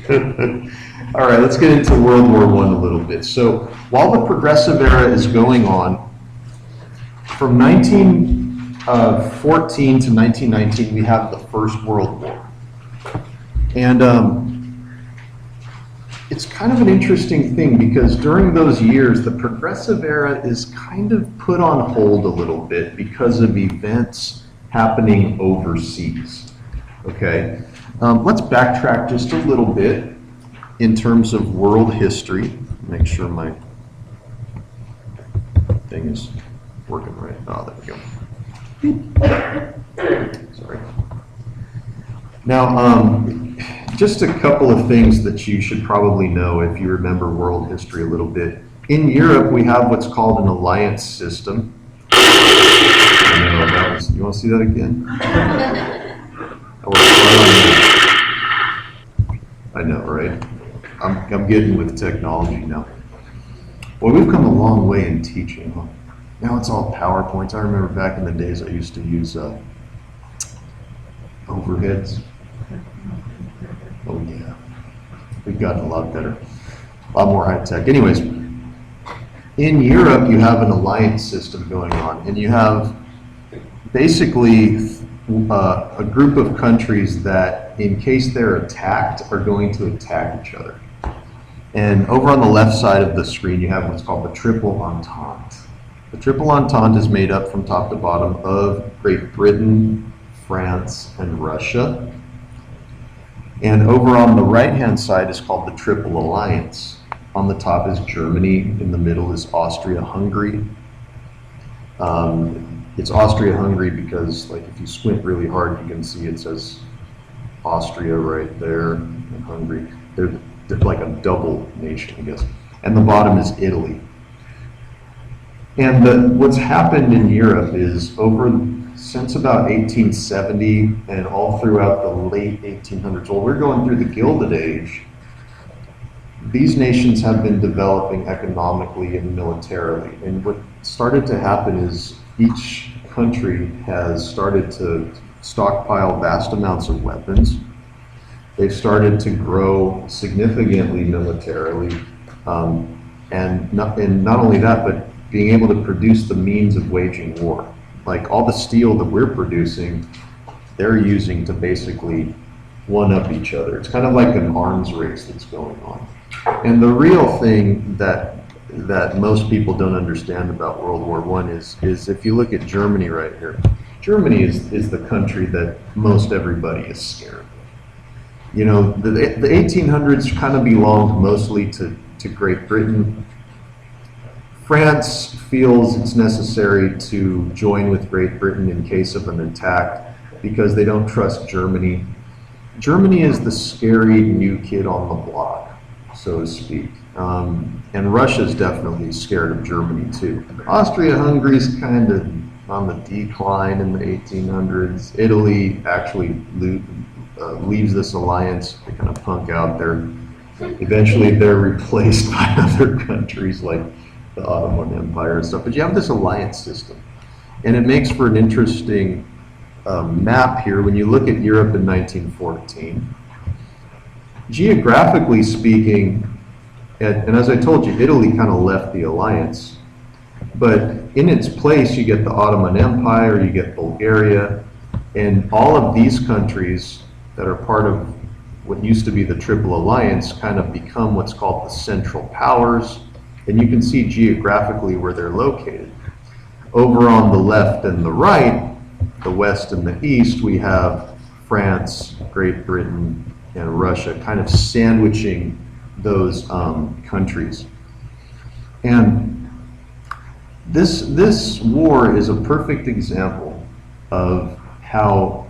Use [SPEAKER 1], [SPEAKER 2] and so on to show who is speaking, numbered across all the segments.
[SPEAKER 1] All right, let's get into World War I a little bit. So while the Progressive Era is going on, from 1914 to 1919, we have the First World War. And it's kind of an interesting thing because during those years, the Progressive Era is kind of put on hold a little bit because of events happening overseas. Okay, let's backtrack just a little bit in terms of world history. Make sure my thing is working right. Oh, there we go. Sorry. Now, just a couple of things that you should probably know if you remember world history a little bit. In Europe, we have what's called an alliance system. You want to see that again? I know, right? I'm getting with technology now. Well, we've come a long way in teaching. Huh? Now it's all PowerPoints. I remember back in the days I used to use overheads. Oh yeah, we've gotten a lot better, a lot more high tech. Anyways, in Europe you have an alliance system going on, and you have basically a group of countries that, in case they're attacked, are going to attack each other. And over on the left side of the screen, you have what's called the Triple Entente. The Triple Entente is made up from top to bottom of Great Britain, France, and Russia. And over on the right-hand side is called the Triple Alliance. On the top is Germany, in the middle is Austria-Hungary. It's Austria-Hungary because, like, if you squint really hard, you can see it says Austria right there, and Hungary. They're like a double nation, I guess. And the bottom is Italy. And what's happened in Europe is since about 1870 and all throughout the late 1800s, well, we're going through the Gilded Age, these nations have been developing economically and militarily. And what started to happen is each country has started to stockpile vast amounts of weapons. They've started to grow significantly militarily, and not only that, but being able to produce the means of waging war. Like all the steel that we're producing, they're using to basically one-up each other. It's kind of like an arms race that's going on. And the real thing that most people don't understand about World War I is if you look at Germany right here, Germany is the country that most everybody is scared of. You know, the 1800s kind of belonged mostly to Great Britain. France feels it's necessary to join with Great Britain in case of an attack because they don't trust Germany. Germany is the scary new kid on the block, so to speak. And Russia's definitely scared of Germany too. Austria-Hungary's kind of on the decline in the 1800s. Italy actually leaves this alliance. They kind of punk out. Eventually they're replaced by other countries like the Ottoman Empire and stuff. But you have this alliance system. And it makes for an interesting map here when you look at Europe in 1914. Geographically speaking, and as I told you, Italy kind of left the alliance. But in its place, you get the Ottoman Empire, you get Bulgaria, and all of these countries that are part of what used to be the Triple Alliance kind of become what's called the Central Powers, and you can see geographically where they're located. Over on the left and the right, the West and the East, we have France, Great Britain, and Russia kind of sandwiching those countries. And this war is a perfect example of how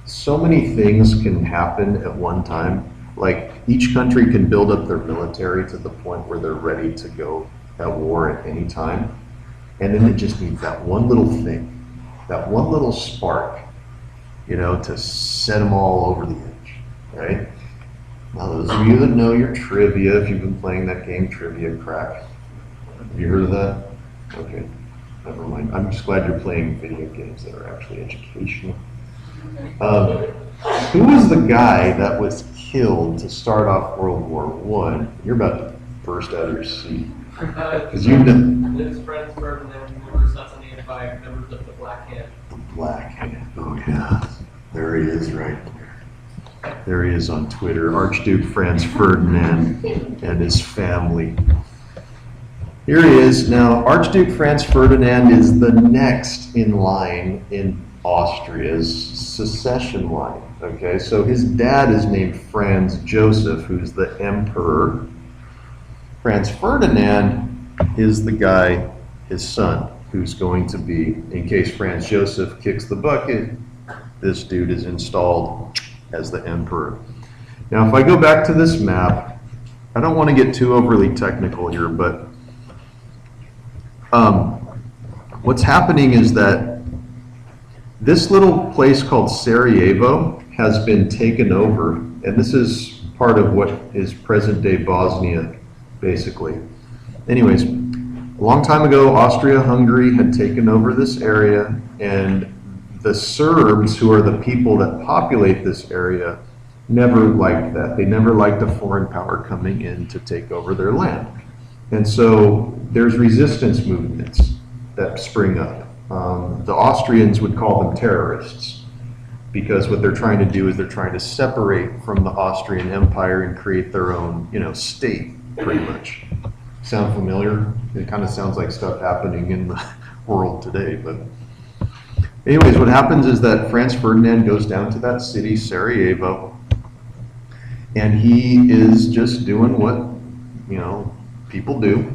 [SPEAKER 1] so many things can happen at one time. Like each country can build up their military to the point where they're ready to go at war at any time. And then it just needs that one little thing, that one little spark, to set them all over the edge, right? Now, those of you that know your trivia, if you've been playing that game, Trivia Crack, have you heard of that? Okay, never mind. I'm just glad you're playing video games that are actually educational. Who was the guy that was killed to start off World War I, you're about to burst out of your seat.
[SPEAKER 2] Because
[SPEAKER 1] you know.
[SPEAKER 2] His friends Ferdinand were assassinated by members of the Black Hand.
[SPEAKER 1] The Black Hand. Oh yeah, there he is, right there. There he is on Twitter, Archduke Franz Ferdinand and his family. Here he is. Now, Archduke Franz Ferdinand is the next in line in Austria's succession line. Okay, so his dad is named Franz Joseph, who's the emperor. Franz Ferdinand is the guy, his son, who's going to be, in case Franz Joseph kicks the bucket, this dude is installed as the emperor. Now, if I go back to this map, I don't want to get too overly technical here, but what's happening is that this little place called Sarajevo has been taken over, and this is part of what is present-day Bosnia, basically. Anyways, a long time ago, Austria-Hungary had taken over this area, and the Serbs, who are the people that populate this area, never liked that. They never liked a foreign power coming in to take over their land. And so there's resistance movements that spring up. The Austrians would call them terrorists, because what they're trying to do is they're trying to separate from the Austrian Empire and create their own, state, pretty much. Sound familiar? It kind of sounds like stuff happening in the world today. But anyways, what happens is that Franz Ferdinand goes down to that city, Sarajevo, and he is just doing what, people do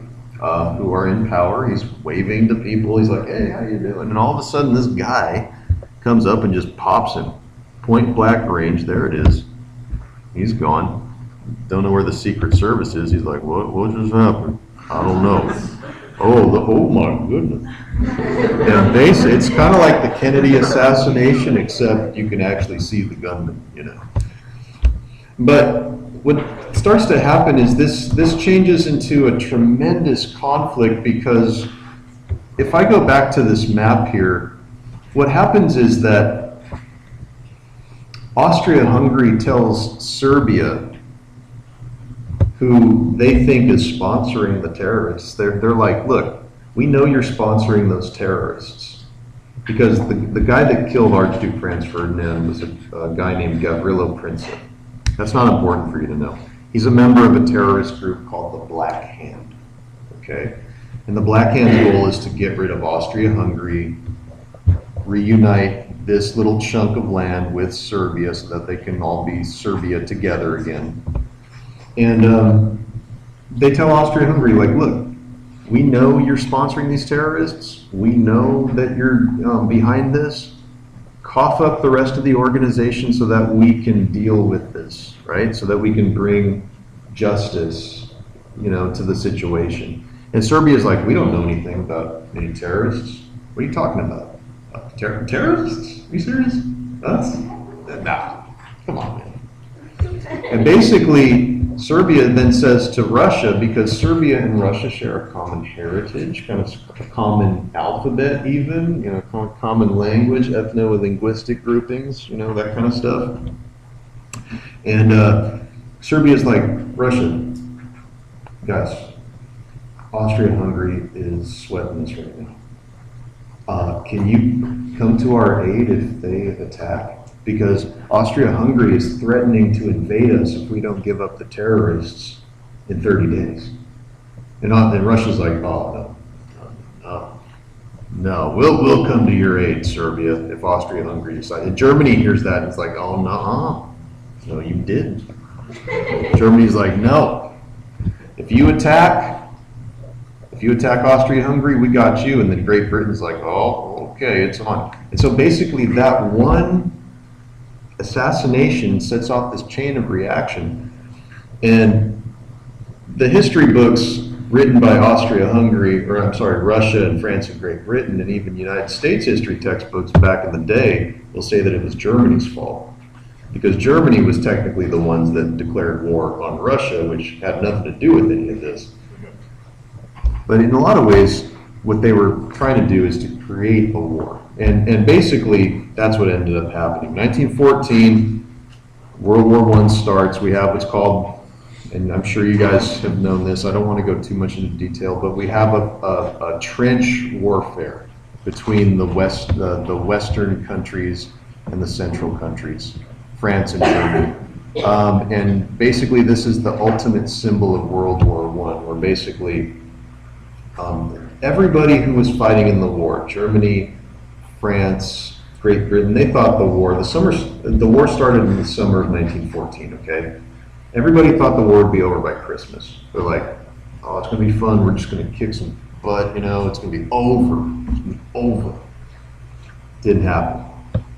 [SPEAKER 1] who are in power. He's waving to people. He's like, hey, how you doing? And all of a sudden, this guy comes up and just pops him. Point blank range, there it is. He's gone. Don't know where the Secret Service is. He's like, what just happened? I don't know. Oh my goodness. And it's kind of like the Kennedy assassination, except you can actually see the gunman, But what starts to happen is this changes into a tremendous conflict, because if I go back to this map here, what happens is that Austria-Hungary tells Serbia, who they think is sponsoring the terrorists, they're like, look, we know you're sponsoring those terrorists. Because the guy that killed Archduke Franz Ferdinand was a guy named Gavrilo Princip. That's not important for you to know. He's a member of a terrorist group called the Black Hand. Okay? And the Black Hand's goal is to get rid of Austria-Hungary, reunite this little chunk of land with Serbia so that they can all be Serbia together again. And they tell Austria-Hungary, like, look, we know you're sponsoring these terrorists. We know that you're behind this. Cough up the rest of the organization so that we can deal with this, right? So that we can bring justice, to the situation. And Serbia's like, we don't know anything about any terrorists. What are you talking about? Terrorists? Are you serious? Us? Nah, come on, man. And basically, Serbia then says to Russia, because Serbia and Russia share a common heritage, kind of a common alphabet even, common language, ethno-linguistic groupings, that kind of stuff. And Serbia's like, Russia, guys, Austria-Hungary is sweating this right now. Can you come to our aid if they attack? Because Austria-Hungary is threatening to invade us if we don't give up the terrorists in 30 days. And Russia's like, oh, no, we'll come to your aid, Serbia, if Austria-Hungary decides. And Germany hears that and it's like, oh, no, you didn't. Germany's like, no, if you attack Austria-Hungary, we got you. And then Great Britain's like, oh, okay, it's on. And so basically that one assassination sets off this chain of reaction. And the history books written by Russia and France and Great Britain, and even United States history textbooks back in the day will say that it was Germany's fault. Because Germany was technically the ones that declared war on Russia, which had nothing to do with any of this. But in a lot of ways, what they were trying to do is to create a war. And basically, that's what ended up happening. 1914, World War I starts. We have what's called, and I'm sure you guys have known this, I don't want to go too much into detail, but we have a trench warfare between the Western countries and the Central countries, France and Germany. And basically this is the ultimate symbol of World War I, where basically everybody who was fighting in the war, Germany, France, Great Britain, they thought the war started in the summer of 1914, okay? Everybody thought the war would be over by Christmas. They're like, oh, it's gonna be fun, we're just gonna kick some butt, it's gonna be over, it's gonna be over. Didn't happen.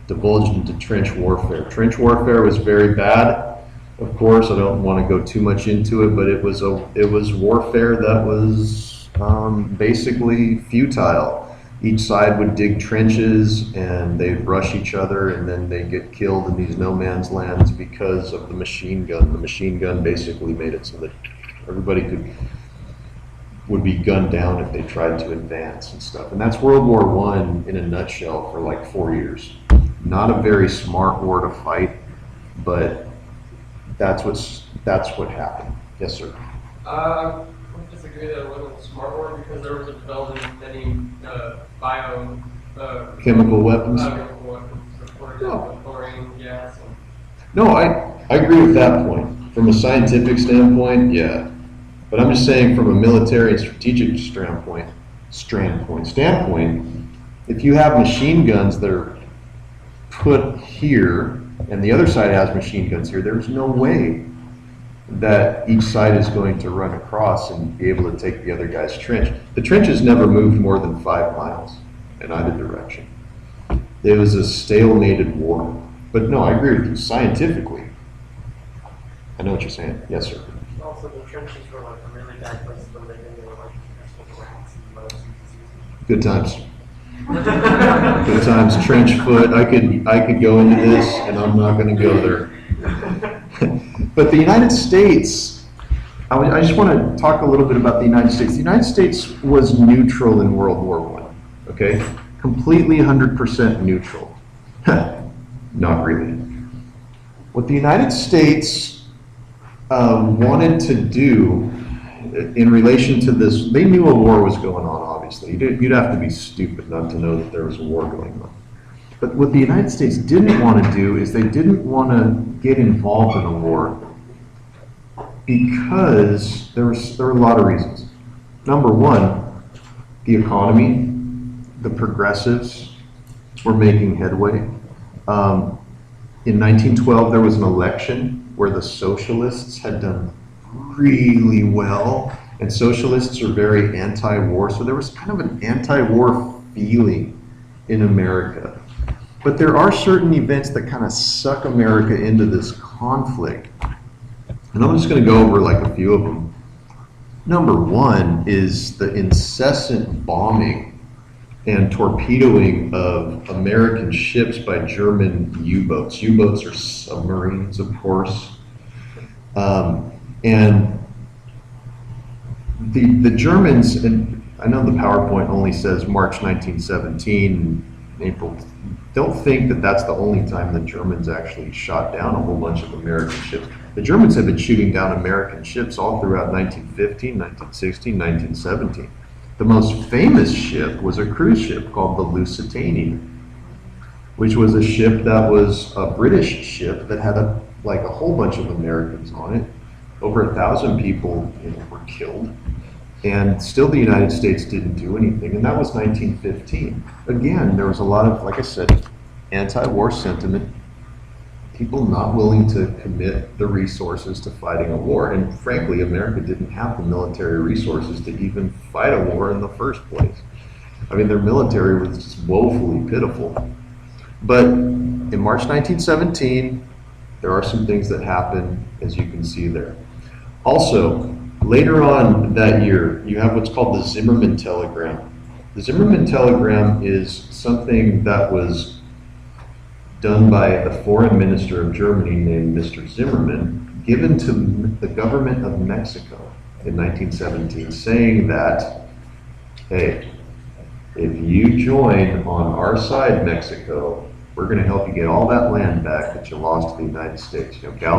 [SPEAKER 1] Divulged into trench warfare. Trench warfare was very bad, of course, I don't wanna go too much into it, but it was warfare that was basically futile. Each side would dig trenches and they'd rush each other, and then they'd get killed in these no man's lands because of the machine gun. The machine gun basically made it so that everybody would be gunned down if they tried to advance and stuff. And that's World War I in a nutshell for like 4 years. Not a very smart war to fight, but that's what happened. Yes, sir.
[SPEAKER 2] I would disagree that it wasn't a smart war because there was a development of many
[SPEAKER 1] Chemical weapons?
[SPEAKER 2] chemical weapons, for example, chlorine gas. And
[SPEAKER 1] No, I agree with that point. From a scientific standpoint, yeah. But I'm just saying from a military and strategic standpoint, if you have machine guns that are put here and the other side has machine guns here, there's no way that each side is going to run across and be able to take the other guy's trench. The trenches never moved more than 5 miles in either direction. It was a stalemated war. But no, I agree with you, scientifically. I know what you're saying. Yes, sir.
[SPEAKER 3] Also, the trenches were like a really bad place to live in. They were like with rats and bugs and diseases.
[SPEAKER 1] Good times. Good times. Trench foot. I could go into this, and I'm not going to go there. But the United States, I just want to talk a little bit about the United States. The United States was neutral in World War I, okay? Completely 100% neutral. Not really. What the United States wanted to do in relation to this, they knew a war was going on, obviously. You'd have to be stupid not to know that there was a war going on. But what the United States didn't want to do is they didn't want to get involved in a war because there were a lot of reasons. Number one, the economy, the progressives were making headway. In 1912, there was an election where the socialists had done really well, and socialists are very anti-war, so there was kind of an anti-war feeling in America. But there are certain events that kind of suck America into this conflict. And I'm just going to go over like a few of them. Number one is the incessant bombing and torpedoing of American ships by German U-boats. U-boats are submarines, of course. And the Germans, and I know the PowerPoint only says March 1917, April. Don't think that that's the only time the Germans actually shot down a whole bunch of American ships. The Germans have been shooting down American ships all throughout 1915, 1916, 1917. The most famous ship was a cruise ship called the Lusitania, which was a ship that was a British ship that had a whole bunch of Americans on it. Over 1,000 people were killed. And still the United States didn't do anything, and that was 1915. Again, there was a lot of, like I said, anti-war sentiment, people not willing to commit the resources to fighting a war. And frankly, America didn't have the military resources to even fight a war in the first place. I mean, their military was just woefully pitiful. But in March 1917, there are some things that happen, as you can see there. Also, later on that year, you have what's called the Zimmermann Telegram. The Zimmermann Telegram is something that was done by the foreign minister of Germany named Mr. Zimmermann, given to the government of Mexico in 1917, saying that, hey, if you join on our side, Mexico, we're gonna help you get all that land back that you lost to the United States. You know,